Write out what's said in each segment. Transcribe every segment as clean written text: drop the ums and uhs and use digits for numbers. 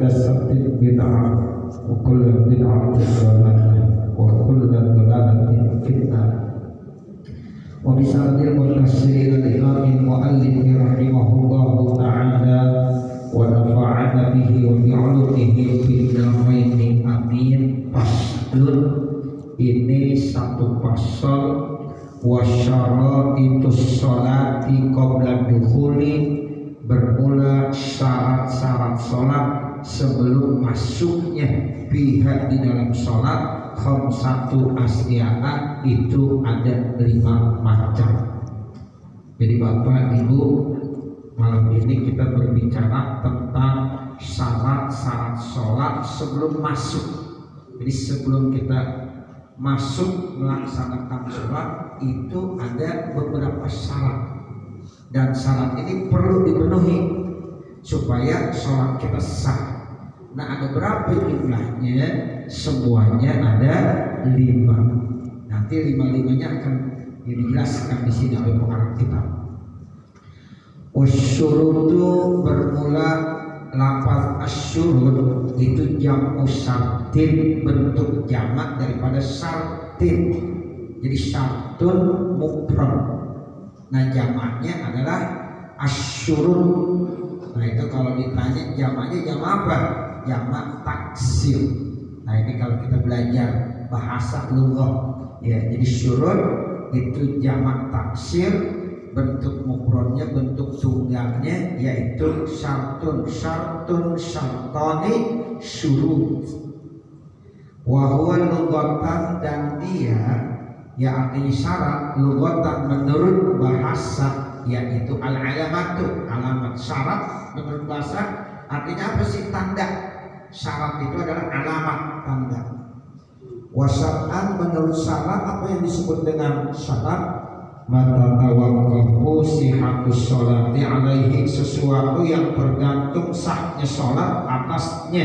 muhdatsatin bid'ah wa kullu bid'atin dhalalah wa kullu dhalalatin fitnah. Wa bisanadil mufassirin al-imam al-muallif rahimahullahu ta'ala wa nafa'ana bihi wa bi'ulumihi fid dharain amin. Faslun, ini satu pasal wa syara'itus sholati qabla dukhuli, bermula syarat-syarat sholat sebelum masuknya pihak di dalam sholat. Khamsatu asya'a, itu ada 5 macam. Jadi Bapak Ibu, malam ini kita berbicara tentang syarat-syarat sholat sebelum masuk. Jadi sebelum kita masuk melaksanakan sholat itu ada beberapa syarat, dan syarat ini perlu dipenuhi supaya sholat kita sah. Nah, ada berapa jumlahnya? Semuanya ada 5. Nanti 5-5-nya akan dijelaskan di sini oleh pengarang kitab. Wasyurutu, bermula lafaz asyurut itu jamu syartin, bentuk jamak daripada syartin. Jadi syartun mufrad. Nah, jamaknya adalah asyurut. Nah, itu kalau ditanya jamaknya jamak apa? Jamak taksir. Nah, ini kalau kita belajar bahasa lughah ya, jadi syurut itu jamak taksir, bentuk mufradnya, bentuk tunggalnya yaitu syartun, syartun, syartani, syurut. Wa huwa lughatan, dan dia ya artinya syarat lughatan menurut bahasa yaitu al-alamatu, alamat. Syarat menurut bahasa artinya apa sih? Tanda. Syarat itu adalah alamat, tanda. Wasyar'an, menurut syarat apa yang disebut dengan syarat? Mata tawaqqafu sihhatus sholati alaihi, sesuatu yang tergantung sahnya sholat atasnya.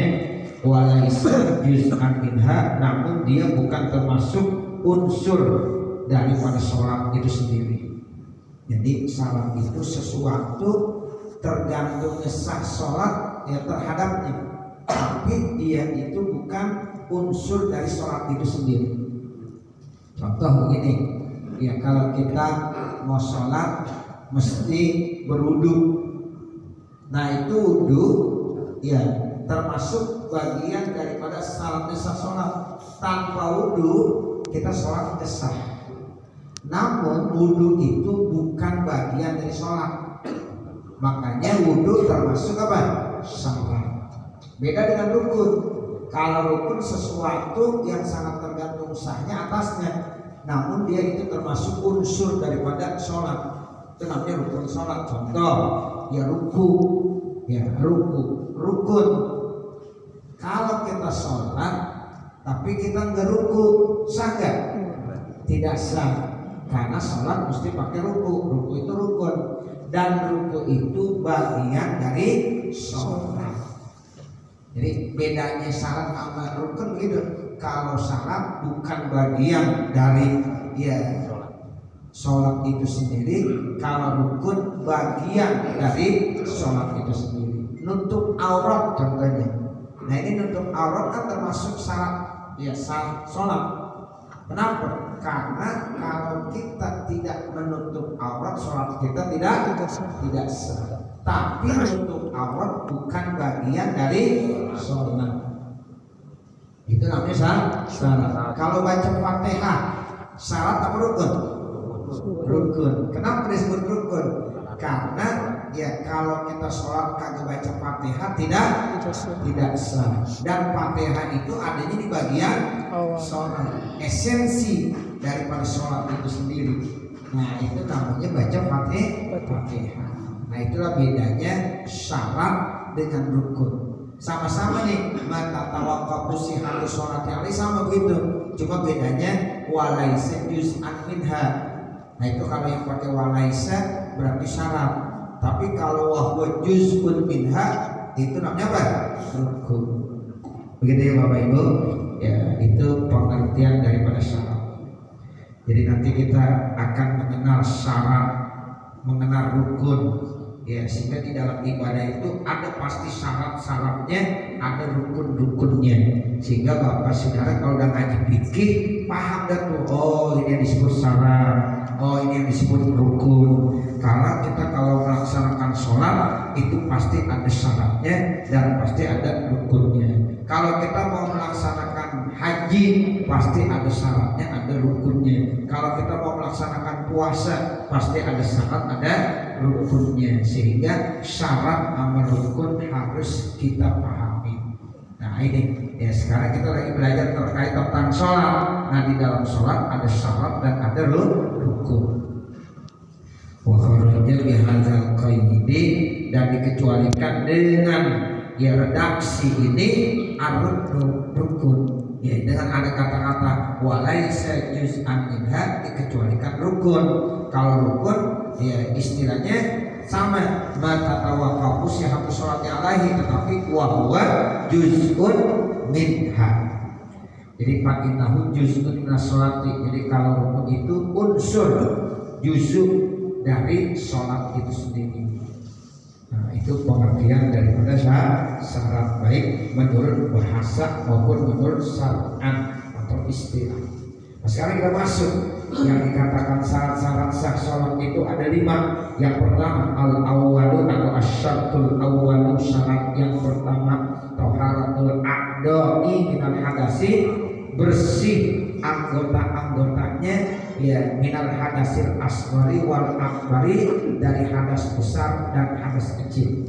Walaisa juz'an minha, namun dia bukan termasuk unsur daripada sholat itu sendiri. Jadi syarat itu sesuatu tergantungnya sah sholat ya terhadapnya, tapi dia itu bukan unsur dari sholat itu sendiri. Contoh begini, ya kalau kita mau sholat mesti berwudu. Nah, itu wudu ya termasuk bagian daripada syaratnya sah sholat. Tanpa wudu kita sholat tidak sah. Namun wudu itu bukan bagian dari sholat, makanya wudu termasuk apa? Syarat. Beda dengan rukun. Kalau rukun sesuatu yang sangat tergantung sahnya atasnya, namun dia itu termasuk unsur daripada sholat. Itu namanya rukun sholat. Contoh ya ruku, rukun. Kalau kita sholat tapi kita nggak ruku, sah nggak? Tidak sah. Karena sholat mesti pakai ruku. Ruku itu rukun, dan ruku itu bagian dari sholat. Jadi bedanya syarat sama rukun begitu. Kalau syarat bukan bagian dari ya sholat itu sendiri, kalau rukun bagian dari sholat itu sendiri. Nutup aurat contohnya. Nah, ini nutup aurat kan termasuk syarat ya sah sholat. Kenapa? Karena kalau kita tidak menutup aurat, sholat kita tidak sah. Tapi menutup aurat bukan bagian dari sholat. Itu namanya syarat. Kalau baca Fatihah, syarat apa rukun? Rukun. Kenapa disebut rukun? Karena ya kalau kita sholat kagak baca Fatihah tidak sah. Dan Fatihah itu adanya di bagian sholat, esensi daripada sholat itu sendiri. Nah, itu namanya baca Fatihah. Nah, itulah bedanya syarat dengan rukun. Sama-sama nih, mata tawaqqafu sihhatus sholati alaihi, sama begitu. Cuma bedanya walaisa juz'an minha. Nah, itu kalau yang pakai walaisa berarti syarat. Tapi kalau wahwa juz'un minha itu namanya apa? Rukun. Begitu ya Bapak Ibu. Ya, itu pengertian daripada syarat. Jadi nanti kita akan mengenal syarat, mengenal rukun, Ya, sehingga di dalam ibadah itu ada pasti syarat-syaratnya, ada rukun-rukunnya. Sehingga bapak saudara kalau udah ngaji fikih paham dah tuh, oh ini yang disebut syarat, oh ini yang disebut rukun. Kalau melaksanakan sholat itu pasti ada syaratnya dan pasti ada rukunnya. Kalau kita mau melaksanakan haji pasti ada syaratnya, ada rukunnya. Kalau kita mau melaksanakan puasa pasti ada syarat, ada rukunnya. Sehingga syarat sama rukun harus kita pahami. Nah ini ya, sekarang kita lagi belajar terkait tentang sholat. Nah di dalam sholat ada syarat dan ada rukun. Wa kharaja bihadzal qaidi, dan dikecualikan dengan ya redaksi ini rukun. Ya, dengan ada kata-kata walaisa juz'an minha, dikecualikan rukun. Kalau rukun ya istilahnya sama, mata tawaqqafu sihhatu sholati alaihi, tetapi wa huwa juz'un minha. Jadi fa'innahu juz'un minas sholati. Jadi kalau rukun itu unsur, juz'u dari sholat itu sendiri. Nah, itu pengertian daripada syarat, baik menurut bahasa maupun menurut syar'an atau istilah. Nah, sekarang kita masuk yang dikatakan syarat-syarat sah sholat itu ada 5. Yang pertama al-awwalu atau asyartul awwalu, syarat yang pertama taharatul a'dha'i minal hadasi, bersih anggota-anggotanya ya minal hadasil asghari wal akbari, dari hadas besar dan hadas kecil.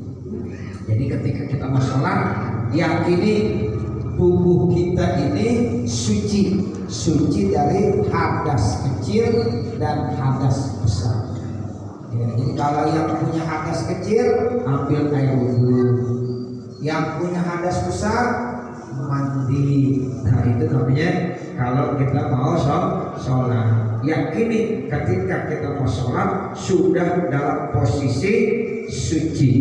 Jadi ketika kita mau sholat, yakini tubuh kita ini suci dari hadas kecil dan hadas besar. Ya, jadi kalau yang punya hadas kecil ambil air wudhu, yang punya hadas besar mandi. Nah itu namanya kalau kita mau sholat. Yakini ketika kita mau sholat sudah dalam posisi suci,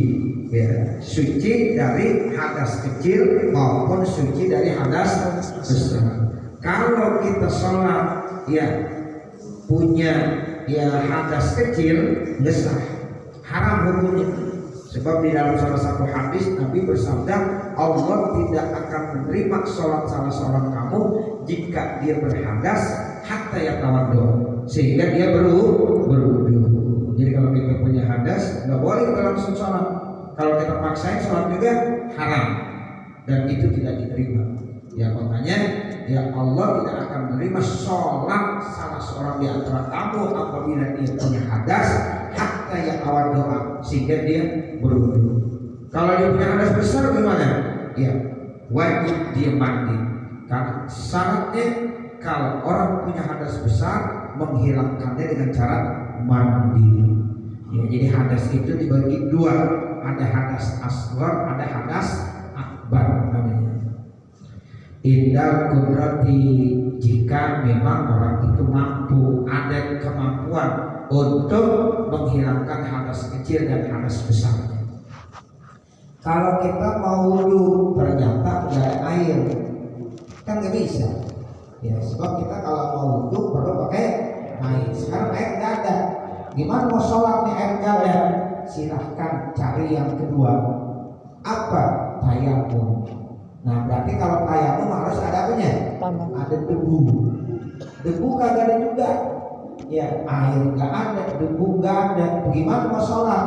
ya, suci dari hadas kecil maupun suci dari hadas besar. Kalau kita sholat ya punya ya hadas kecil, nggak sah, haram hukumnya. Sebab di dalam salah satu hadis Nabi bersabda, Allah tidak akan menerima sholat salah seorang kamu jika dia berhadas hatta yatawaddo, sehingga dia berwudu. Jadi kalau kita punya hadas nggak boleh kita langsung sholat. Kalau kita paksain sholat juga haram dan itu tidak diterima. Ya makanya ya Allah tidak akan menerima sholat salah seorang di antara kamu apabila dia punya hadas hatta yatawaddo, sehingga dia berwudu. Kalau dia punya hadas besar gimana? Ya wajib dia mandi. Karena syaratnya kalau orang punya hadas besar menghilangkannya dengan cara mandi. Ya, jadi hadas itu dibagi 2, ada hadas asghar, ada hadas akbar namanya. Indal kudrati, jika memang orang itu mampu, ada kemampuan untuk menghilangkan hadas kecil dan hadas besar. Kalau kita mau wudu ternyata tidak ada air, kan nggak bisa. Ya, sebab kita kalau mau wudu perlu pakai air. Sekarang air nggak ada. Gimana mau sholat nih air nggak ada? Silahkan cari yang kedua. Apa? Tayamum. Nah berarti kalau tayamum harus ada apanya? Ada debu. Debu kagak ada juga. Ya air nggak ada, debu nggak ada. Bagaimana mau sholat?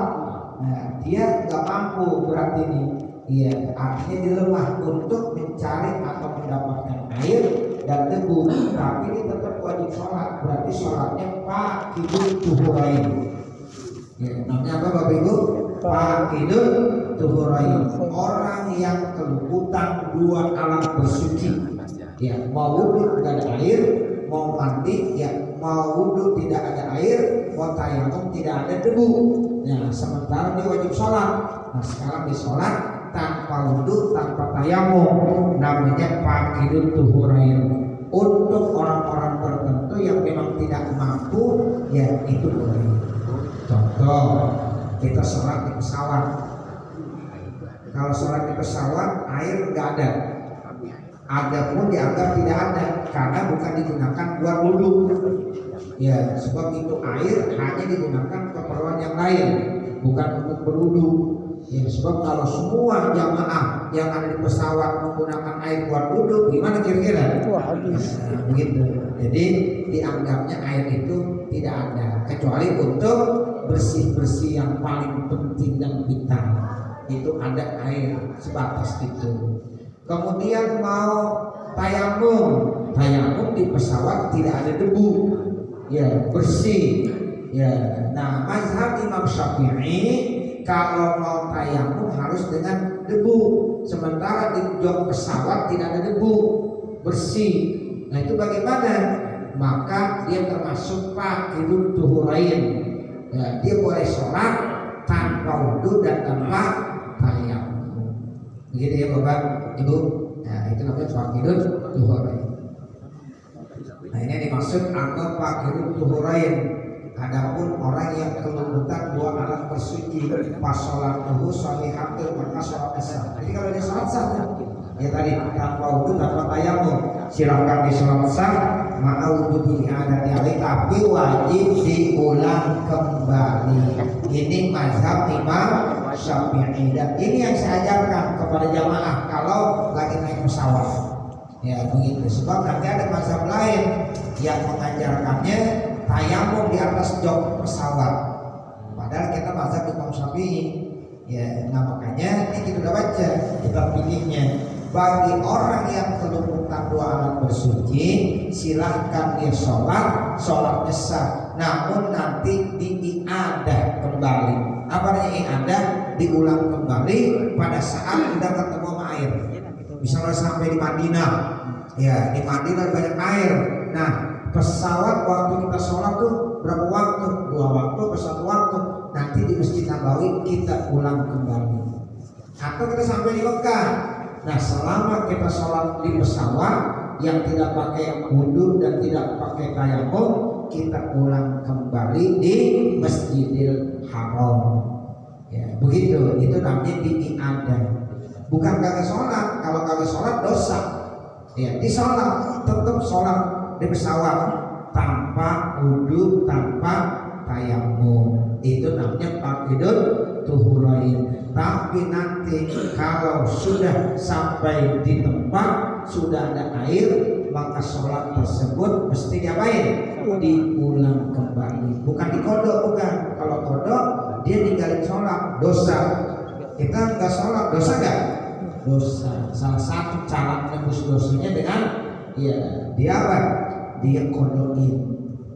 Nah dia nggak mampu berarti nih. Iya, artinya dia lemah untuk mencari atau mendapatkan air dan debu, tapi dia tetap wajib sholat. Berarti sholatnya faqidul tuhurain. Ya, namanya apa Bapak Ibu? Faqidul tuhurain. Orang yang kelupaan 2 alat bersuci. Ya, mau wudu tidak ada air, mau mandi ya mau wudu tidak ada air, mau tayamum tidak ada debu. Nah, sementara dia wajib sholat. Nah, sekarang dia sholat tanpa wudu, tanpa tayamum, namanya faqidul tuhurain. Untuk orang-orang tertentu yang memang tidak mampu, ya itu boleh. Contoh, kita sholat di pesawat. Kalau sholat di pesawat, air nggak ada. Ada pun dianggap tidak ada, karena bukan digunakan buat wudu. Ya, sebab itu air hanya digunakan keperluan yang lain. bukan untuk berwudu. Ya, sebab kalau semua jamaah yang ada di pesawat menggunakan air buat wudu, gimana kira-kira? Wah, habis. Nah, begitu. Jadi dianggapnya air itu tidak ada, kecuali untuk bersih-bersih yang paling penting dan vital. Itu ada air sebatas itu. Kemudian mau tayamum di pesawat tidak ada debu, ya bersih. Ya, nah mazhab Imam Syafi'i kalau mau tayamum harus dengan debu, sementara di jok pesawat tidak ada debu, bersih. Nah itu bagaimana? Maka dia termasuk faqidut tuhurain. Ya, dia boleh sholat tanpa wudu dan tanpa tayamum. Begitu ya Bapak Ibu. Nah itu namanya faqidut tuhurain. Nah ini dimaksud anggap faqidut tuhurain. Adapun orang yang kelumutan dua alat bersuci pas sholat duhur sholihatul maka sholat sah. Jadi kalau dia sholat sah ya tadi tanpa wudu tanpa tayamum silahkan di sholat sah ma'a wudu bi'adati alih, tapi wajib diulang kembali. Ini mazhab Imam Syafi'i dan ini yang saya ajarkan kepada jamaah kalau lagi naik pesawat. Ya begitu, sebab nanti ada mazhab lain yang mengajarkannya tayamum di atas jok pesawat. Padahal kita mazhab Imam Syafi'i. Ya, nah makanya ini kita udah baca, kita pilihnya. Bagi orang yang kelumutan dua alat bersuci, silahkan dia sholat sah. Namun nanti diiadah kembali. Apa artinya iadah? Diulang kembali pada saat udah ketemu sama air. Misalnya sampai di Madinah, ya di Madinah banyak air. Nah pesawat waktu kita sholat tuh berapa waktu? 2 waktu atau 1 waktu. Nanti di Masjid Nabawi kita ulang kembali. Atau kita sampai di Mekah. Nah selama kita sholat di pesawat yang tidak pakai wudu dan tidak pakai tayamum, kita ulang kembali di Masjidil Haram. Ya begitu. Itu namanya diiadah. Bukan kagak sholat. Kalau kagak sholat dosa. Ya di sholat tetap sholat di pesawat tanpa wudu, tanpa tayamum. Itu namanya faqidut tuhurain. Tapi nanti kalau sudah sampai di tempat sudah ada air, maka sholat tersebut mesti diapain? Diulang kembali. Bukan dikodok, bukan. Kalau kodok dia ninggalin sholat, dosa. Kita nggak sholat, dosa nggak? Dosa. Salah satu cara menembus dosanya dengan ya dia apa? Dia kodokin.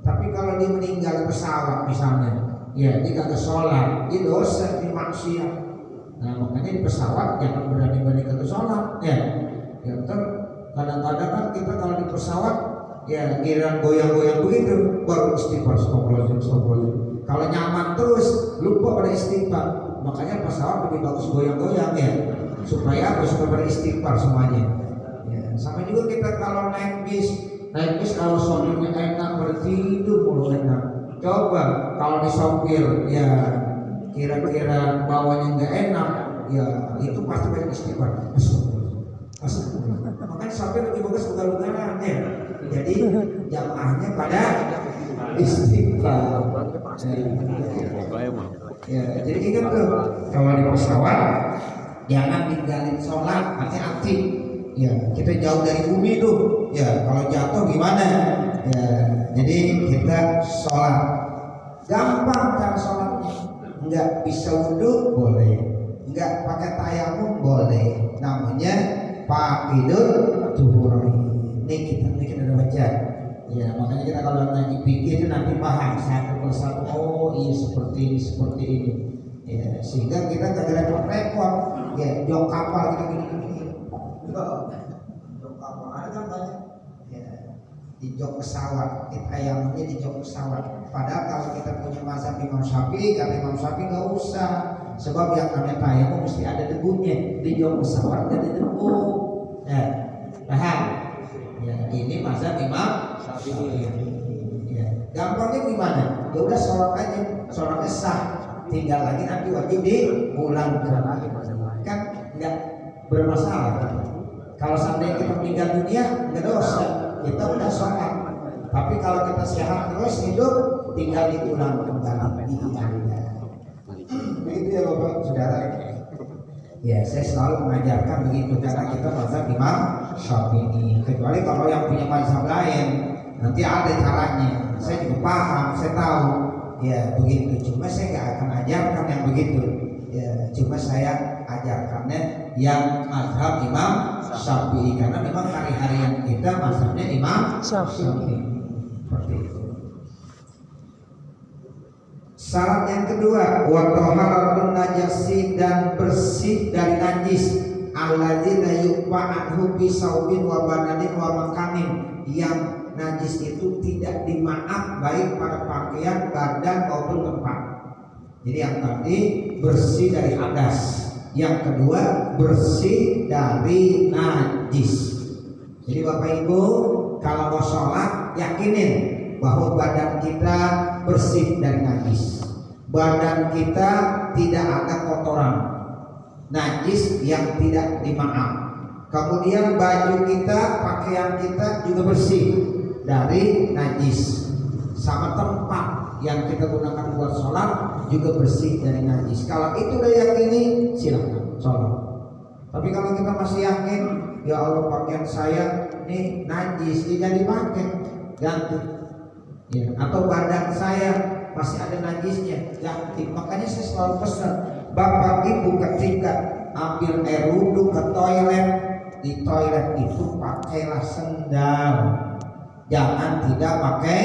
Tapi kalau dia meninggal pesawat misalnya, ya dia kagak sholat, dia dosa, dia maksiat. Nah makanya di pesawat jangan berani-berani kagak sholat, ya. Ya kadang-kadang kan kita kalau di pesawat, ya giliran goyang-goyang begitu, baru istighfar, astagfirullahaladzim. Kalau nyaman terus, lupa pada istighfar. Makanya pesawat lebih bagus goyang-goyang ya, supaya harus beristighfar semuanya. Ya, sama juga kita kalau naik bis kalau sopirnya enak bertidur mulu enak. Coba kalau di sopir ya kira-kira bawanya nggak enak, ya itu pasti banyak istighfar. Makanya sopir lebih bagus ugal-ugalan ya. Jadi jamaahnya pada istighfar. Ya, jadi ingat tuh kalau di pesawat jangan tinggalin sholat, hati-hati. Ya, kita jauh dari bumi tuh. Ya, kalau jatuh gimana? Ya, jadi kita sholat. Gampang cara sholatnya. Enggak bisa wudu boleh, enggak pakai tayamum boleh. Namanya faqidut tuhurain. Ini kita udah baca. Ya, makanya kita kalau lagi pikir itu nanti paham satu persatu. Oh, iya seperti ini. Ya, sehingga kita gak repot-repot. Ya, jok kapal kita gini. Jok kapal ada kan banyak. Ya, di jok pesawat, tayamumnya di jok pesawat. Padahal kalau kita punya mazhab Imam Syafi'i, kata Imam Syafi'i nggak usah. Sebab yang namanya tayamum mesti ada debunya. Di jok pesawat ada debu. Nah, paham? Ya, ini mazhab Imam Syafi'i. Ya, gampangnya gimana? Ya udah sholat aja, sholatnya sah. Tinggal lagi nanti wajib diulang kembali. Kan nggak bermasalah. Kalau seandainya kita meninggal dunia nggak dosa, kita udah sholat. Tapi kalau kita sehat terus hidup, tinggal diulang kembali. begitu ya Bapak Saudara. Ya, saya selalu mengajarkan begitu karena kita mazhab Imam Syafi'i. Kecuali kalau yang punya mazhab lain, nanti ada caranya. Saya juga paham, saya tahu. Ya begitu. Cuma saya nggak akan ajarkan yang begitu. Ya, cuma saya ajarkannya yang mazhab Imam Syafi'i karena memang hari-harian kita mazhabnya Imam Syafi'i. Seperti itu. Syarat yang kedua, wa taharatun najasi, dan bersih dari najis. Alladzi la yuqwa anhu bi saubin wa bananin wa makanin, yang najis itu tidak dimaaf baik pada pakaian, badan maupun tempat. Jadi yang tadi bersih dari hadas, yang kedua bersih dari najis. Jadi Bapak Ibu kalau mau sholat yakinin bahwa badan kita bersih dari najis, badan kita tidak ada kotoran najis yang tidak dimaaf. Kemudian baju kita, pakaian kita juga bersih dari najis, sama tempat yang kita gunakan buat sholat juga bersih dari najis. Kalau itu udah yakini, silakan sholat. Tapi kalau kita masih yakin, ya Allah pakaian saya ini najis, tidak dipakai, ganti. Ya, atau badan saya masih ada najisnya, ganti. Makanya saya selalu pesan Bapak Ibu ketika ambil air wudhu ke toilet, di toilet itu pakailah sendal, jangan tidak pakai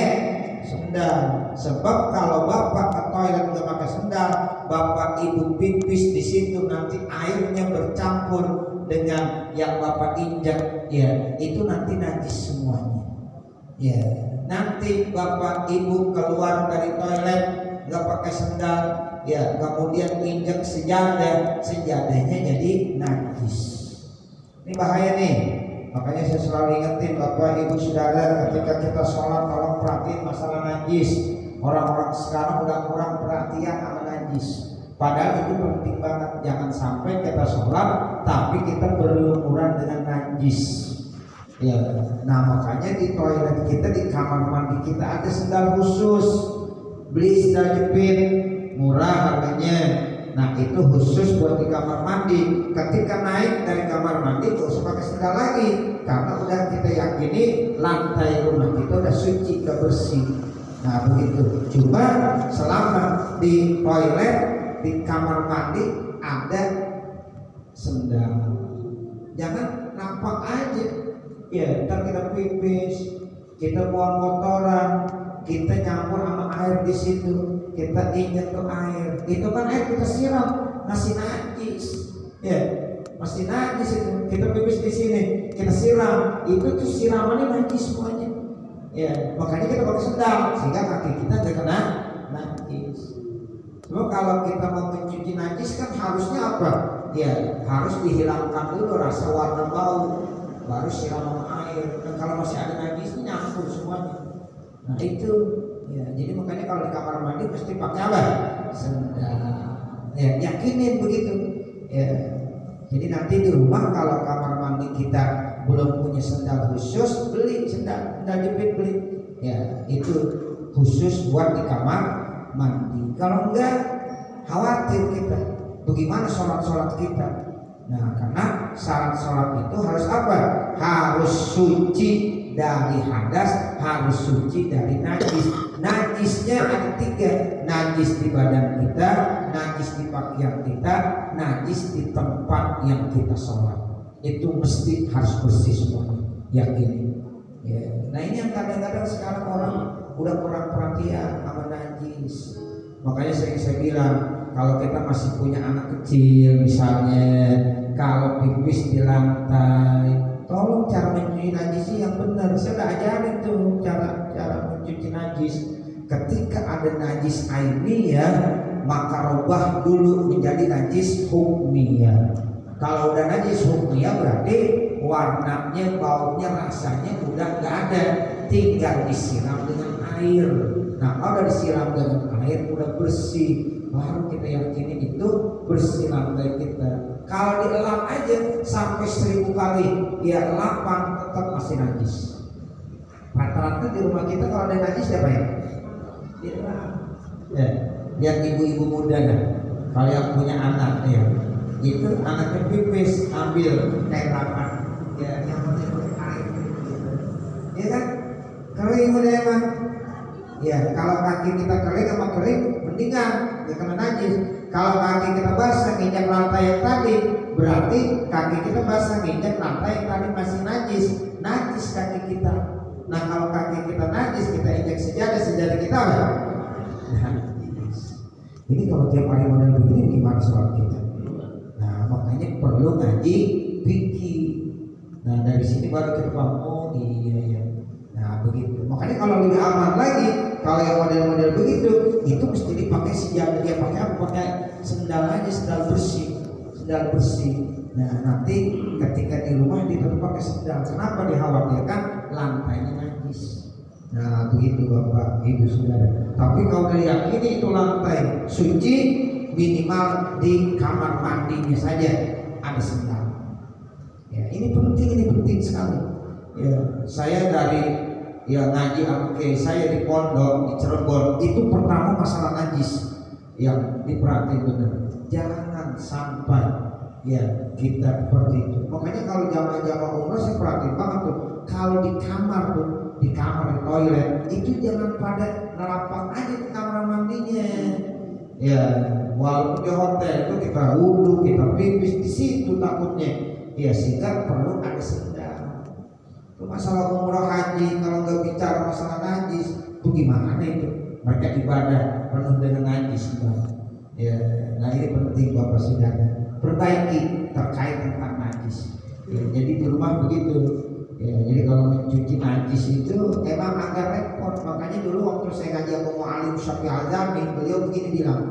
sendal. Sebab kalau Bapak ke toilet nggak pakai sendal, Bapak Ibu pipis di situ, nanti airnya bercampur dengan yang Bapak injak, ya itu nanti najis semuanya. Ya, nanti Bapak Ibu keluar dari toilet nggak pakai sendal, ya kemudian injak sejadah, sejadahnya jadi najis. Ini bahaya nih. Makanya saya selalu ingetin Bapak Ibu Saudara, ketika kita sholat tolong perhatiin masalah najis. Orang-orang sekarang udah kurang perhatian sama najis, padahal itu penting banget. Jangan sampai kita sholat tapi kita berlumuran dengan najis. Ya, nah makanya di toilet kita, di kamar mandi kita ada sendal khusus. Beli sendal jepit, murah harganya. Nah itu khusus buat di kamar mandi. Ketika naik dari kamar mandi gak usah pakai sendal lagi, karena udah kita yakini lantai rumah kita udah suci, udah bersih. Nah begitu. Cuma selama di toilet, di kamar mandi ada sendal, jangan nampak aja. Ya, ntar kita pipis, kita buang kotoran, kita nyampur sama air di situ, kita injak ke air, itu kan air kita siram, masih najis, ya, masih najis itu. Kita pipis di sini, kita siram, itu tuh siramannya najis semuanya. Ya, makanya kita pakai sendal sehingga kaki kita nggak kena najis. Cuma kalau kita mau mencuci najis kan harusnya apa? Ya, harus dihilangkan dulu rasa warna bau, baru siram sama air. Dan kalau masih ada najis nyampur semuanya. Nah itu ya, jadi makanya kalau di kamar mandi pasti pakai apa? Sendal. Ya, yakinin begitu. Ya. Jadi nanti di rumah kalau kamar mandi kita belum punya sendal khusus, beli sendal jepit, beli. Ya, itu khusus buat di kamar mandi. Kalau enggak, khawatir kita. Bagaimana sholat kita? Nah, karena syarat sholat itu harus apa? Harus suci dari hadas, harus suci dari najis. Najisnya ada 3, najis di badan kita, najis di pakaian kita, najis di tempat yang kita sholat. Itu mesti harus bersih semuanya, yakin. Ya. Nah ini yang kadang-kadang sekarang orang udah kurang perhatian sama najis. Makanya saya bilang, kalau kita masih punya anak kecil misalnya, kalau pipis di lantai, tolong cara mencuci najis yang benar. Saya udah ajarin tuh cara mencuci najis. Ketika ada najis ainiyah, maka rubah dulu menjadi najis hukmiyah. Kalau udah najis hukmiyah berarti warnanya, baunya, rasanya udah nggak ada, tinggal disiram dengan air. Nah kalau udah disiram dengan air udah bersih, baru kita yakinin itu bersih lantai kita. Kalau dielap aja sampai 1000 kali dia elapan tetap masih najis. Rata-rata di rumah kita kalau ada najis siapa ya? Dielap. Ya, lihat ibu-ibu muda dah. kalau yang punya anak ya, itu anaknya pipis ambil kain rapat, ya yang penting air, ya kan? Kering udah emang, ya kalau kaki kita kering sama kering mendingan, ya kena najis. Kalau kaki kita basah nginjak lantai yang tadi, berarti kaki kita basah nginjak lantai yang tadi masih najis kaki kita. Nah kalau kaki kita najis, kita injak sejadah kita apa? Ini kalau tiap hari model begini gimana sholat kita? Nah makanya perlu ngaji fikih. Nah dari sini baru kita paham, oh iya. Nah begitu. Makanya kalau lebih aman lagi, kalau yang model-model begitu, itu mesti dipakai sejadah. Dia pakai apa? Pakai sendal aja, sendal bersih. Nah nanti ketika di rumah dia tetap pakai sendal. Kenapa? Dikhawatirkan lantainya najis. Nah begitu Bapak Ibu Saudara. Tapi kalau diyakini itu lantai suci, minimal di kamar mandinya saja ada sendal. Ya ini penting sekali. Ya saya dari ngaji saya di pondok di Cirebon itu pertama masalah najis yang diperhatiin benar. Jangan sampai ya kita seperti itu. Makanya kalau jamaah umrah saya perhatiin banget tuh, kalau di kamar di toilet itu jangan pada nelapak aja ke kamar mandinya. Ya walaupun di hotel itu kita wudhu, kita pipis di situ takutnya. Ya sehingga perlu ada sendal. Itu masalah umrah haji, kalau nggak bicara masalah najis, itu gimana itu? Mereka ibadah penuh dengan najis. Ya, nah ini penting Bapak Saudara, perbaiki terkait tentang najis. Ya, jadi di rumah begitu. Ya, jadi kalau mencuci najis itu emang agak repot. Makanya dulu waktu saya ngaji sama Mu'alim Syafi'i Azami, beliau begini bilang,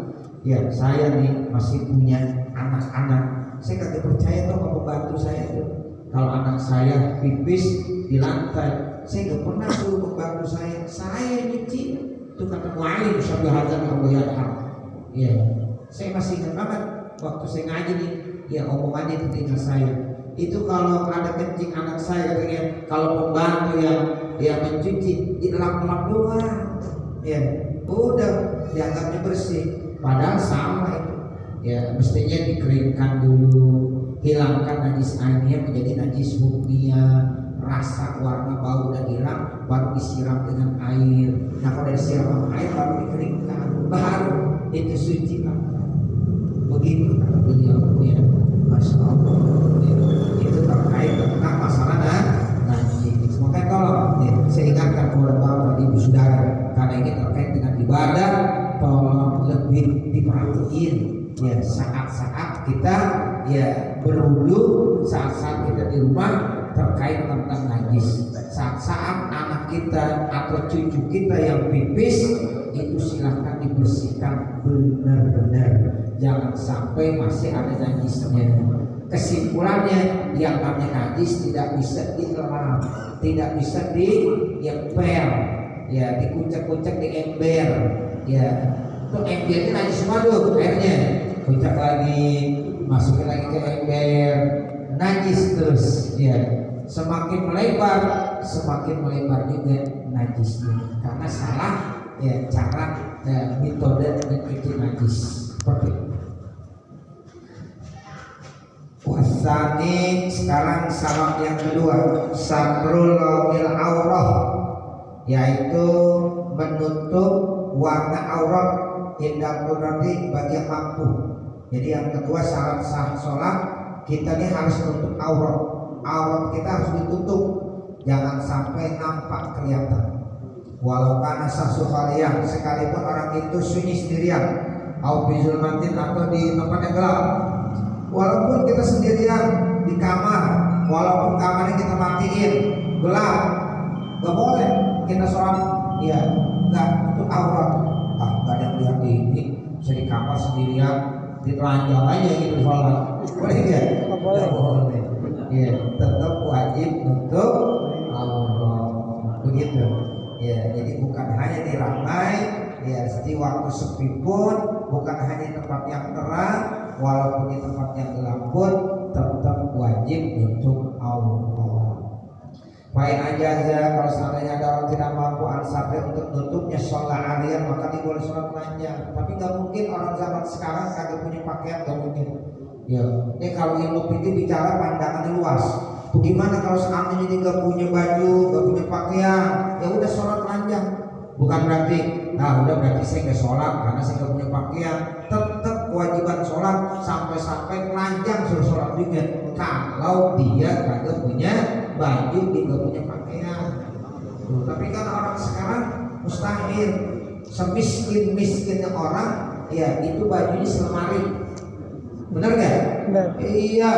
ya saya nih masih punya anak-anak, saya kagak percaya tuh sama pembantu saya tuh. Kalau anak saya pipis di lantai, saya nggak pernah suruh pembantu saya nyuci. Itu kata Mu'alim Syafi'i Azami ya, saya masih ingat banget waktu saya ngaji nih, ya omongannya di telinga saya. Itu kalau ada kencing anak saya katanya, kalau pembantu yang mencuci dilap-lap doang, ya udah dianggapnya bersih, padahal sama itu. Ya mestinya dikeringkan dulu, hilangkan najis airnya menjadi najis hukmiyah, rasa warna bau udah hilang, baru disiram dengan air. Nah kalau disiram dengan air baru dikeringkan, baru itu suci lah. Begitu kata beliau ya, Masya Allah. Ya, itu terkait tentang masalah najis. Makanya tolong ya, saya ingatkan kepada Bapak Ibu Saudara, karena ini terkait dengan ibadah, tolong lebih diperhatiin ya saat-saat kita ya berwudu, saat-saat kita di rumah terkait tentang najis, saat-saat anak kita atau cucu kita yang pipis itu silahkan dibersihkan benar-benar, jangan sampai masih ada najisnya. Kesimpulannya, yang namanya najis tidak bisa dilap, tidak bisa diempel, ya dikucek-kucek di ember, ya itu embernya najis semua tuh airnya, kucek lagi, masukin lagi ke ember, najis terus, ya semakin melebar juga najisnya, karena salah ya cara metode mencuci najis seperti itu. Wasani, sekarang sabab yang kedua, sabrul laumil aurah, yaitu menutup warna aurat indah berarti bagi yang mampu. Jadi yang kedua syarat sah sholat, kita ini harus tutup aurat kita harus ditutup, jangan sampai nampak kelihatan. Walau karena sasu kalian, sekalipun orang itu sunyi sendirian, au bizulmatin atau di tempat yang gelap. Walaupun kita sendirian di kamar, walaupun kamarnya kita matiin, gelap, gak boleh kita sholat. Ya, enggak, itu aurat. Gak ada yang lihat ini, bisa di kamar sendirian, di telanjang aja gitu sholat. Boleh ya? Boleh. Ya, tetap wajib untuk aurat. Begitu. Ya, jadi bukan hanya di ramai, ya di waktu sepi pun, bukan hanya di tempat yang terang, walaupun di tempat yang gelap pun tetap wajib untuk aurat. Fa'in ajaza, kalau seandainya ada orang tidak mampu akan sampai untuk nutupnya sholat harian, maka dia boleh sholat telanjang. Tapi nggak mungkin orang zaman sekarang kagak punya pakaian, nggak mungkin. Ya, ini kalau ilmu fikih bicara pandangannya luas. Bagaimana kalau seandainya dia nggak punya baju, nggak punya pakaian, ya udah sholat telanjang. Bukan berarti, nah udah berarti saya nggak sholat karena saya nggak punya pakaian. Tetap kewajiban sholat sampai telanjang suruh sholat juga. Kalau dia kagak punya baju, dia nggak punya pakaian. Tuh, tapi kan orang sekarang mustahil. Semiskin-miskinnya orang, ya itu bajunya selemari. Benar nggak? Benar. Iya.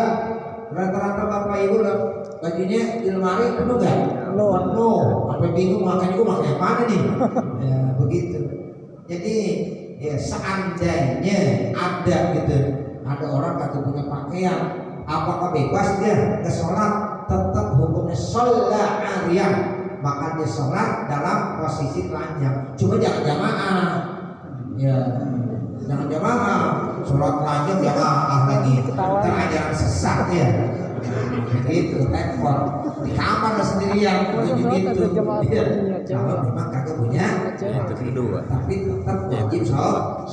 Rata-rata bapak ibu lah bajunya di lemari penuh nggak? Penuh. Sampai bingung makanya gue pakai yang mana nih? Ya begitu. Jadi ya seandainya ada gitu, ada orang kagak punya pakaian, apakah bebas dia ke sholat? Tetap hukumnya sholat ariyah, maka dia sholat dalam posisi telanjang. Cuma jangan jamaah. Ya. Jangan jamaah, sholat telanjang jamaah lagi. Ajaran sesat ya. Begitu, repot. Di kamar sendirian, begitu. Kalau memang kagak punya, tapi tetap wajib sholat.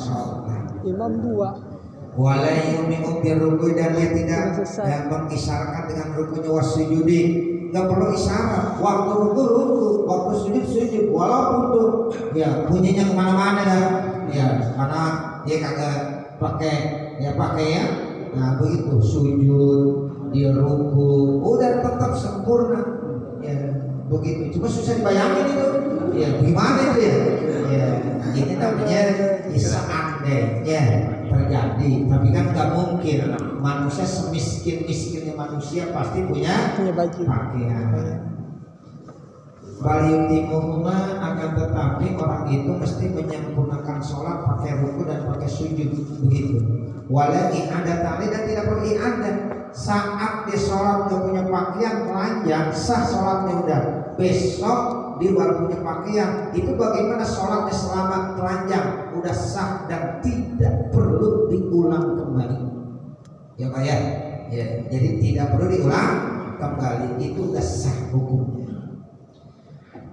Imam 2. Walai yumi'u birruku, dan dia tidak mengisyaratkan dengan rukunya wasujudi. Nggak perlu isyarat. Waktu ruku, waktu sujud, walaupun tuh ya bunyinya kemana-mana dah. Ya, karena dia kagak pakai ya. Nah begitu sujud, dia ruku, udah tetap sempurna. Ya begitu. Cuma susah dibayangin itu. Ya gimana itu ya? Ya ini namanya seandainya terjadi. Tapi kan nggak mungkin. Manusia semiskin-miskinnya manusia pasti punya pakaian. Baliyutimuhuma, akan tetapi orang itu mesti menyempurnakan sholat pakai ruku dan pakai sujud begitu. Walau i'adah tali, dan tidak perlu i'adah. Saat dia sholat nggak punya pakaian telanjang, sah sholatnya udah. Besok dia baru punya pakaian, itu bagaimana sholatnya selama telanjang? Udah sah dan tidak perlu diulang kembali. Ya Pak ya? Ya, jadi tidak perlu diulang kembali, itu udah sah hukumnya.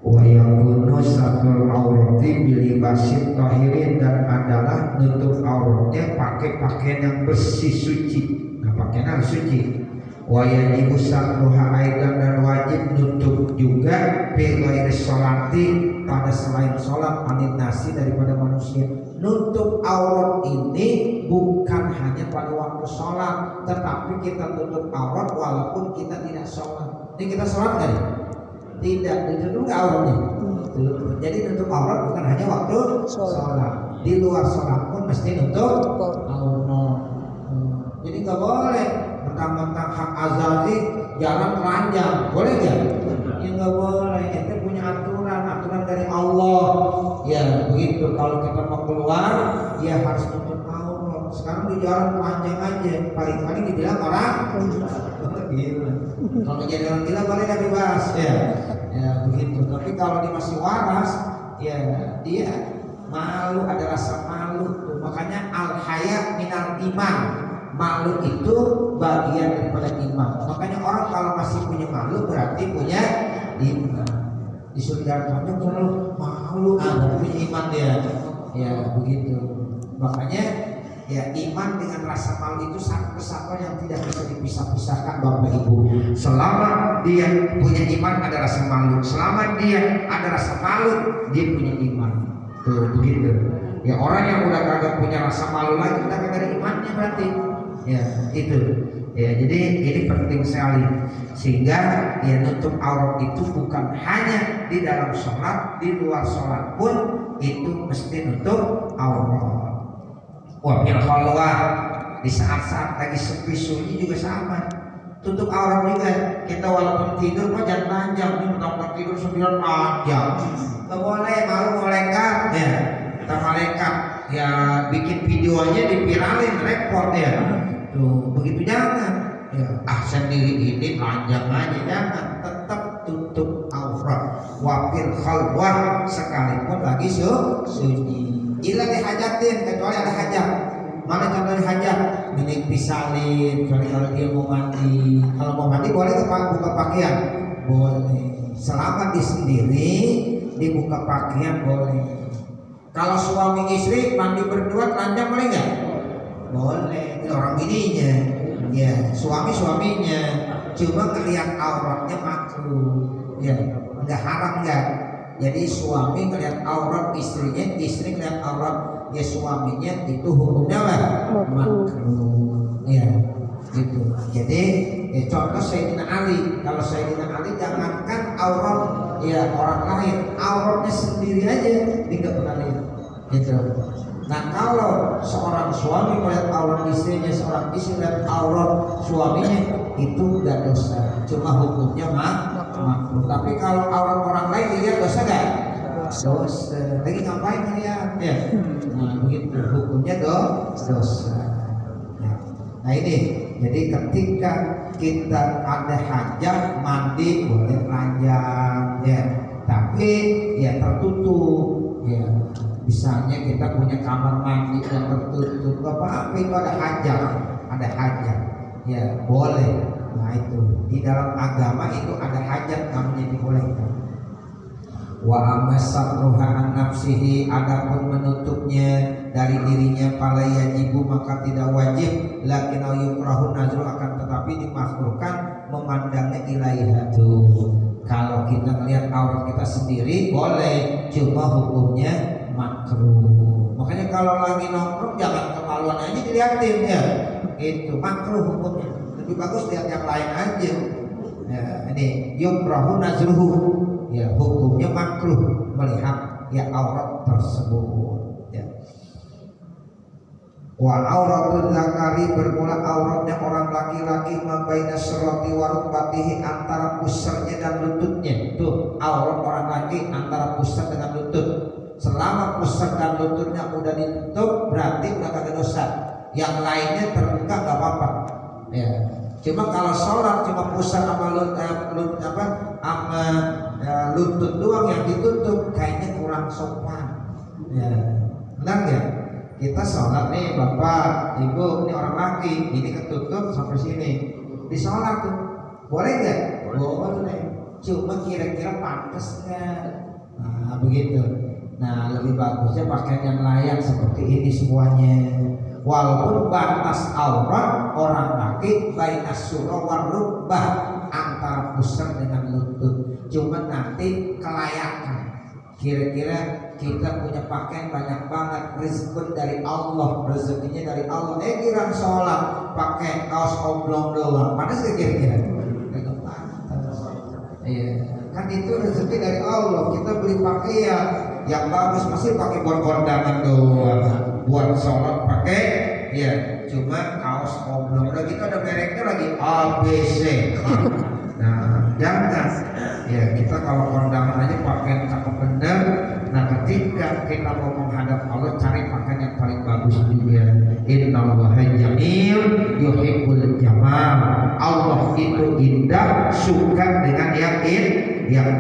Wa yakunu satrul aurati bilibasit tahirin, dan adalah nutup auratnya pakai pakaian yang bersih suci. Nah pakaian harus suci. Wa yajibu satruha aidan, dan wajib nutup juga bi ghairi sholati, pada selain sholat, anit nasi, daripada manusia. Nutup aurat ini bukan hanya pada waktu sholat, tetapi kita tutup aurat walaupun kita tidak sholat. Ini kita sholat kan? Tidak, ditutup nggak auratnya. Jadi nutup aurat bukan hanya waktu sholat, di luar sholat pun mesti nutup aurat. Jadi nggak boleh mentang-mentang hak azazi jalan telanjang, boleh nggak? Ya nggak boleh. Itu punya aturan dari Allah. Ya begitu. Kalau kita mau keluar, ya harus nutup aurat. Sekarang di jalan telanjang aja, paling-paling dibilang orang gila. Kalau jadi orang gila boleh dah bebas ya. Ya begitu. Tapi kalau dia masih waras, ya dia malu, ada rasa malu tuh. Makanya al-haya minal iman. Malu itu bagian daripada iman. Makanya orang kalau masih punya malu berarti punya iman. Disuruh jalan telanjang selalu malu, punya iman dia. Ya begitu. Makanya ya iman dengan rasa malu itu satu kesatuan yang tidak bisa dipisah-pisahkan Bapak Ibu. Selama dia punya iman ada rasa malu, selama dia ada rasa malu dia punya iman. Tuh begitu. Ya orang yang udah kagak punya rasa malu lagi udah kagak ada imannya berarti. Ya itu. Ya jadi ini penting sekali. Sehingga ya nutup aurat itu bukan hanya di dalam sholat, di luar sholat pun itu mesti nutup aurat. Wah, khalwah, di saat-saat lagi sepi sunyi juga sama. Tutup aurat juga. Kita walaupun tidur mah jangan panjang. Ini mentang-mentang tidur 9 jam. Gak boleh, malu malaikat ya. Kita malaikat ya bikin videonya dipiralin, repot ya. Tuh, begitu jangan. Ya, sendiri ini panjang aja, jangan. Tetap tutup aurat. Wafil khalwah, sekalipun lagi sunyi. Ila dihajatin, kecuali ada hajat. Mana contohnya hajat? Menik pisalin, kecuali kalau dia mau mandi. Kalau mau mandi boleh buka pakaian? Boleh. Selama dia sendiri, dibuka pakaian boleh. Kalau suami istri mandi berdua telanjang boleh nggak? Boleh. Ini orang bininya, ya suaminya. Cuma ngelihat auratnya makruh, ya nggak haram nggak. Jadi suami ngelihat aurat istrinya, istri ngelihat aurat ya suaminya, itu hukumnya lah makruh, ya gitu. Jadi contoh Sayyidina Ali, kalau Sayyidina Ali jangankan aurat ya orang lain, auratnya sendiri aja dia nggak pernah lihat, gitu. Nah kalau seorang suami melihat aurat istrinya, seorang istri melihat aurat suaminya, itu nggak dosa, cuma hukumnya makruh. Tapi kalau aurat orang lain dilihat dosa nggak? Dosa. Lagi ngapain dia? Ya. Nah begitu hukumnya dosa. Nah ini, jadi ketika kita ada hajat mandi boleh telanjang, ya. Tapi ya tertutup, ya. Misalnya kita punya kamar mandi yang tertutup, apa itu ada hajat, ya boleh. Nah itu di dalam agama itu ada hajat namanya dibolehkan. Wa amasatruha an nafsihi, adapun menutupnya dari dirinya fala yajibu maka tidak wajib, lakin yukrahu nazru akan tetapi dimakruhkan memandangnya ilaiha tuh. Kalau kita melihat aurat kita sendiri boleh, cuma hukumnya makruh. Makanya kalau lagi nongkrong jangan kemaluan aja dilihatin, ya itu makruh hukumnya. Lebih bagus lihat yang lain aja. Ya, ini yukrahu nazruhu, ya hukumnya makruh melihat ya aurat tersebut, ya. Wa auratul zakari, bermula auratnya orang laki-laki mabaina seroti wa rukbatihi, antara pusarnya dan lututnya. Tuh aurat orang laki antara pusar dengan lutut. Selama pusar dan lututnya udah ditutup berarti udah kagak dosa. Yang lainnya terbuka nggak apa-apa, ya. Cuma kalau sholat cuma pusar sama lutut doang yang ditutup, kayaknya kurang sopan, ya. Benar nggak? Kita sholat nih bapak, ibu, ini orang laki, ini ketutup sampai sini, di sholat tuh boleh nggak? Boleh. Cuma kira-kira pantas nggak? Nah begitu. Nah lebih bagusnya pakaian yang layak seperti ini semuanya. Walaupun batas aurat orang laki bainas surah war rukbah, antara pusar dengan lutut, cuma nanti kelayakan. Kira-kira kita punya pakaian banyak banget, rezeki dari Allah, rezekinya dari Allah. Kira sholat pakai kaos oblong doang, mana sih kira-kira? Iya, kan itu rezeki dari Allah. Kita beli pakaian yang bagus pasti pakai kondangan doang. Buat sholat pakai, ya cuma kaos oblong. Udah gitu ada mereknya lagi ABC. Nah jangan, ya kita kalau kondangan aja pakaian cakep bener. Nah ketika kita mau menghadap Allah, cari pakaian yang paling bagus juga. Innallaha jamil yuhibbul jamal. Allah itu indah, suka dengan yang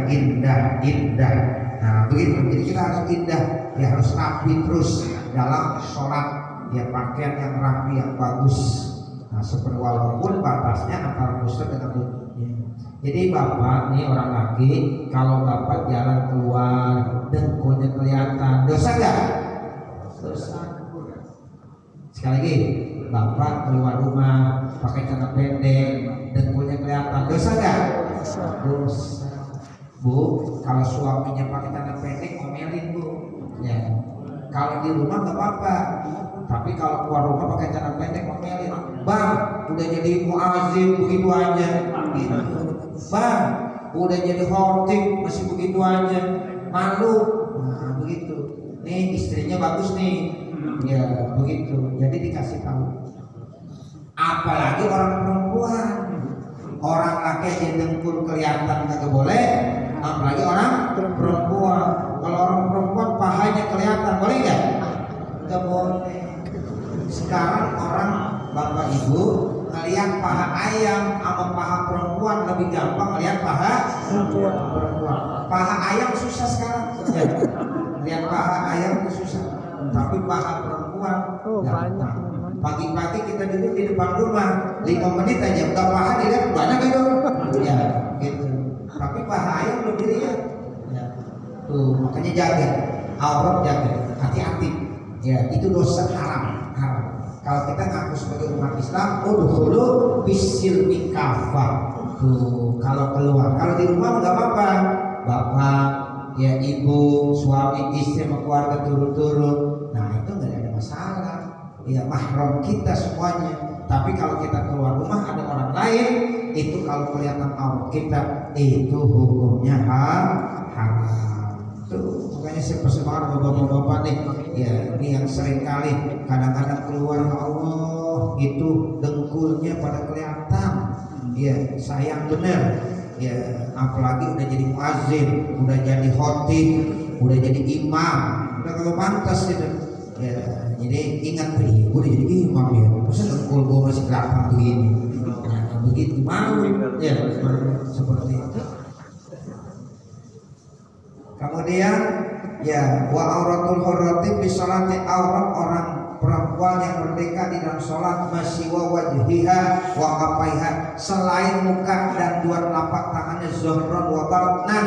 indah. Nah begitu, jadi kita harus indah, ya harus rapi terus dalam sholat, ya pakaian yang rapi, yang bagus. Nah seperti walaupun batasnya antara pusar dengan lututnya. Jadi bapak nih orang laki, kalau bapak jalan keluar dengkulnya kelihatan, dosa nggak? Dosa. Sekali lagi, bapak keluar rumah pakai celana pendek, dengkulnya kelihatan, dosa nggak? Dosa. Bu, kalau suaminya pakai celana pendek omelin bu, ya. Kalau di rumah nggak apa-apa, tapi kalau keluar rumah pakai celana pendek omelin. Bang, udah jadi muazin begitu aja, gitu. Bang, udah jadi khotib masih begitu aja, malu. Nah begitu. Nih istrinya bagus nih, ya begitu. Jadi dikasih tahu. Apalagi orang perempuan, orang laki aja dengkul kelihatan nggak boleh, apalagi orang perempuan. Kalau orang perempuan pahanya kelihatan boleh nggak? Nggak boleh. Sekarang orang bapak ibu ngelihat paha ayam sama paha perempuan lebih gampang ngelihat paha perempuan. Paha ayam susah sekarang. Ya. Lihat paha ayam itu susah. Tapi paha perempuan banyak. Pagi-pagi kita duduk di depan rumah 5 menit aja udah paha dilihat banyak itu. Ya, gitu. Tapi paha ayam belum dilihat. Ya. Tuh, makanya jaga aurat, jaga, hati-hati. Ya, itu dosa haram. Kalau kita ngaku sebagai umat Islam, udkhulu bisilmi kafah. Tuh, kalau keluar, kalau di rumah nggak apa-apa, bapak, ya ibu, suami, istri, sama keluarga turun-turun. Nah itu nggak ada masalah. Ya mahram kita semuanya. Tapi kalau kita keluar rumah ada orang lain, itu kalau kelihatan aurat kita, itu hukumnya haram. Tuh, makanya saya pesan banget bapak-bapak nih, ya ini yang sering kali kadang-kadang keluar, ya Allah, itu dengkulnya pada kelihatan, ya sayang bener, ya apalagi udah jadi muazzin, udah jadi khotib, udah jadi imam, udah kalau pantas gitu, ya jadi ingat gue udah jadi imam ya, masa dengkul gue masih kelihatan begini, nah, begitu malu, ya seperti itu. Kemudian ya wa auratul hurrati bi sholati, aurat orang perempuan yang merdeka di dalam sholat masih wa wajhiha wa kafaiha, selain muka dan dua telapak tangannya, zuhron wa batnan,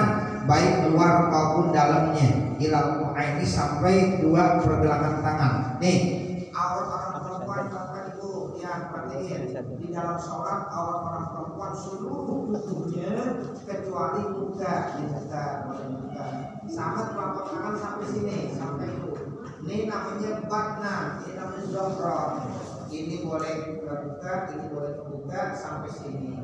baik luar maupun dalamnya, ilal mu'aini, sampai dua pergelangan tangan. Nih aurat orang perempuan Bapak Ibu yang perhatiin di dalam sholat, aurat orang perempuan seluruh tubuhnya kecuali muka, dibuka sama telapak tangan sampai sini, sampai itu. Ini namanya batna, ini namanya zuhron. Ini boleh terbuka, ini boleh terbuka sampai sini.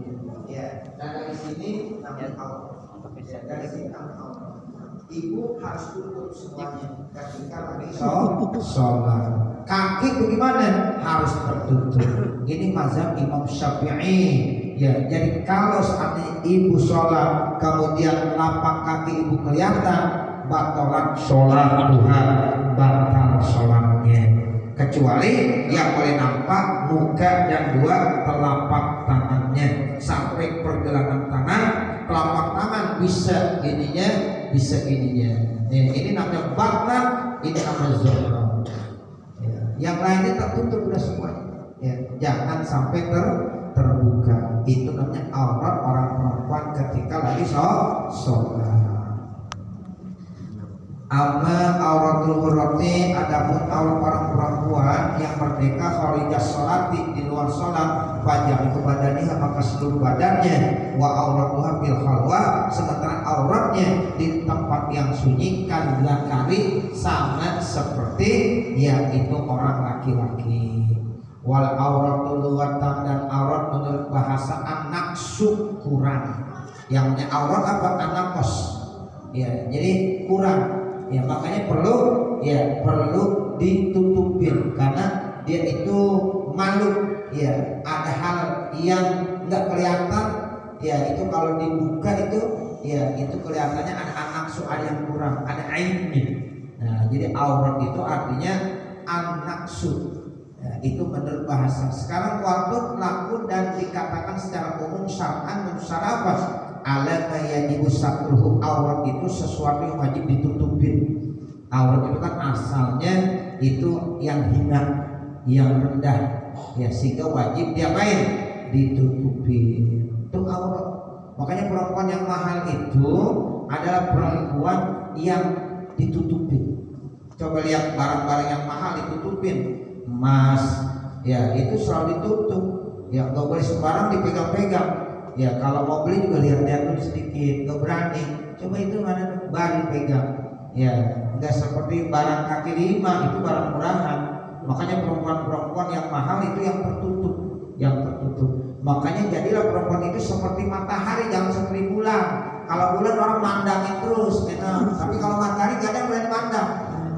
Ya, dan dari sini namanya aurat. Ya, dari sini namanya aurat. Ibu harus tutup semuanya ketika lagi sholat. Kaki bagaimana? Harus tertutup. Ini mazhab Imam Syafi'i. Ya, jadi kalau seandainya ibu sholat kemudian lapak kaki ibu kelihatan, batalan sholat Tuhan, batal sholatnya. Kecuali yang boleh nampak muka dan dua telapak tangannya sampai pergelangan tangan, telapak tangan bisa ininya, bisa ininya. Ini namanya batan, ini namanya zuhron. Ya, yang lainnya tertutup sudah semuanya. Ya, jangan sampai terbuka. Itu namanya aurat orang perempuan ketika lagi sholat. Amma auratul hurrati, adapun aurat orang perempuan yang merdeka kharijas sholati, di luar sholat, fajr itu badaniha, maka seluruh badannya, wa auratuha bil khalwa, sementara auratnya di tempat yang sunyi, kan zakari, sama seperti yaitu orang laki-laki. Wal auratul lughatan, dan aurat menurut bahasa an-naqsu, kurang. Yang punya aurat apa? An-naqs. Ya, jadi kurang. Ya, makanya perlu ditutupin karena dia itu malu. Ya, ada hal yang enggak kelihatan. Ya, itu kalau dibuka itu, ya itu kelihatannya ada an-naqsu, ada yang kurang, ada aibnya. Nah, jadi aurat itu artinya an-naqsu. Ya, itu menurut bahasa. Sekarang waktu laku dan dikatakan secara umum syar'an dan secara apa? Ala yajibu satruhu, aurat itu sesuatu yang wajib ditutupin. Aurat itu kan asalnya itu yang hina, yang rendah, ya sehingga wajib diapain? Ditutupin. Itu aurat. Makanya perempuan yang mahal itu adalah perempuan yang ditutupin. Coba lihat barang-barang yang mahal ditutupin. Emas, ya itu selalu ditutup, ya nggak boleh sembarang dipegang-pegang. Ya kalau mau beli juga lihat-lihat dulu sedikit, nggak berani. Coba itu mana baru pegang. Ya nggak seperti barang kaki lima, itu barang murahan. Makanya perempuan-perempuan yang mahal itu yang tertutup. Makanya jadilah perempuan itu seperti matahari, jangan seperti bulan. Kalau bulan orang mandangin terus, enak. Tapi kalau matahari gak ada yang boleh mandang.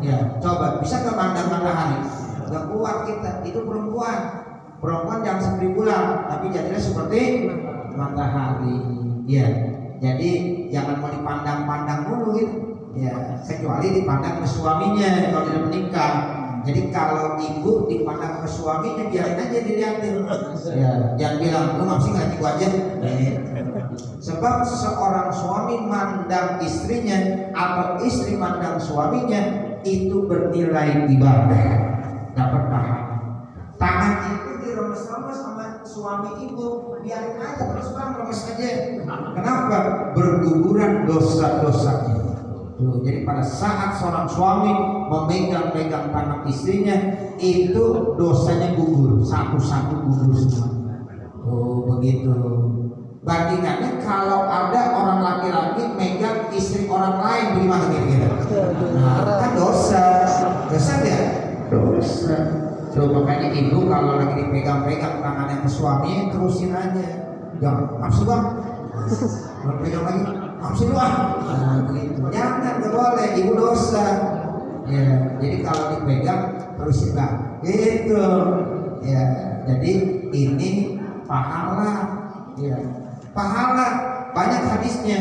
Ya coba, bisa nggak mandang matahari? Gak kuat kita, itu perempuan jangan seperti bulan, tapi jadilah seperti matahari. Ya, jadi jangan mau dipandang-pandang dulu gitu. Ya, kecuali dipandang ke suaminya kalau dia menikah. Jadi kalau ibu dipandang ke suaminya, biarin aja dilihatin. Ya, jangan bilang lu masih ngaji gua aja. Sebab seorang suami mandang istrinya atau istri mandang suaminya itu bernilai ibadah, dapat pahala. Tangan itu diremes-remes sama suami ibu, biarin aja terus remes aja. Kenapa? Berguguran dosa-dosanya. Tuh, jadi pada saat seorang suami memegang-pegang tangan istrinya itu dosanya gugur, satu-satu gugur semua. Oh begitu. Bandingannya kalau ada orang laki-laki megang istri orang lain bagaimana kira-kira? Nah, kan dosa ya? Dosa. So makanya ibu kalau lagi dipegang-pegang tangannya ke suaminya terusin aja. Jangan nafsu bang. Kalau pegang lagi nafsu doang. Nah begitu. Jangan, gak boleh, ibu dosa. Ya, jadi kalau dipegang terusin bang. Gitu. Ya, jadi ini pahala. Ya, pahala banyak hadisnya.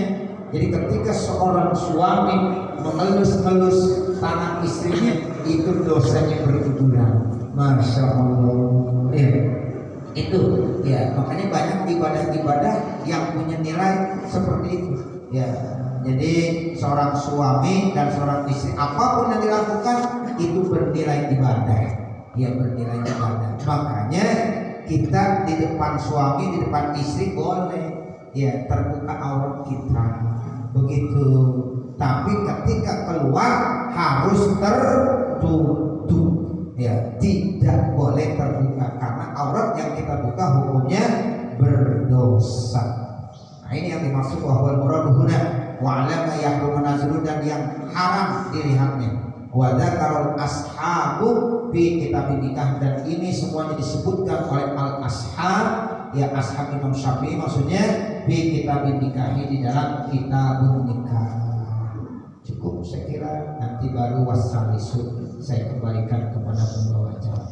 Jadi ketika seorang suami mengelus-ngelus tangan istrinya itu dosanya berguguran. Masya Allah. Ya, itu ya makanya banyak ibadah-ibadah yang punya nilai seperti itu. Ya, jadi seorang suami dan seorang istri apapun yang dilakukan itu bernilai ibadah. Ya bernilai ibadah. Makanya kita di depan suami, di depan istri boleh ya terbuka aurat kita begitu, tapi ketika keluar harus tertutup ya, tidak boleh terbuka karena aurat yang kita buka hukumnya berdosa. Nah ini yang dimaksud wahwal muraduhuna wa alama yahrumu nazrun, dan yang haram dilihatnya wa dzakarul ashabu fi kitab nikah, dan ini semuanya disebutkan oleh al ashab ya ashab Imam Syafi'i maksudnya fi kitab nikah, di dalam kitab nikah. Cukup saya kira, nanti baru wasalisu saya kembalikan kepada pembawa acara.